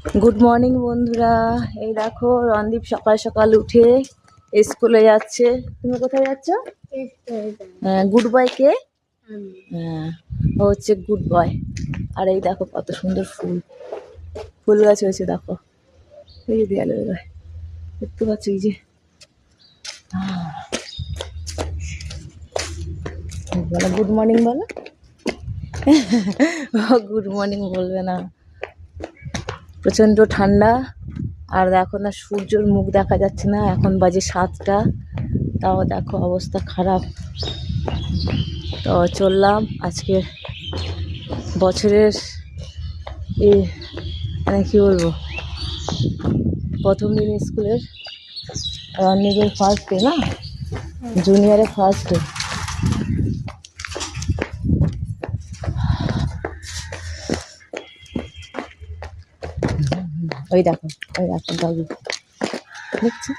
Good morning বন্ধুরা। এই দেখো রণদীপ সকাল সকাল উঠে স্কুলে যাচ্ছে। তুমি কোথায় যাচ্ছ? গুড বয় কে? হ্যাঁ, ও হচ্ছে গুড বয়। আর এই দেখো কত সুন্দর ফুল ফুল গাছ হয়েছে দেখো, এই যে দেয়ালে দেখতে পাচ্ছ, এই যে বলো গুড মর্নিং বলো। গুড মর্নিং বলবে না, প্রচণ্ড ঠান্ডা। আর দেখো না, সূর্যের মুখ দেখা যাচ্ছে না, এখন বাজে 7টা, তাও দেখো অবস্থা খারাপ। তো চললাম আজকে বছরের এই মানে কী বলবো, প্রথম দিন স্কুলের, রণদীপের ফার্স্ট ডে না, জুনিয়রে ফার্স্ট ডে। ওই দেখো বাবু দেখছি।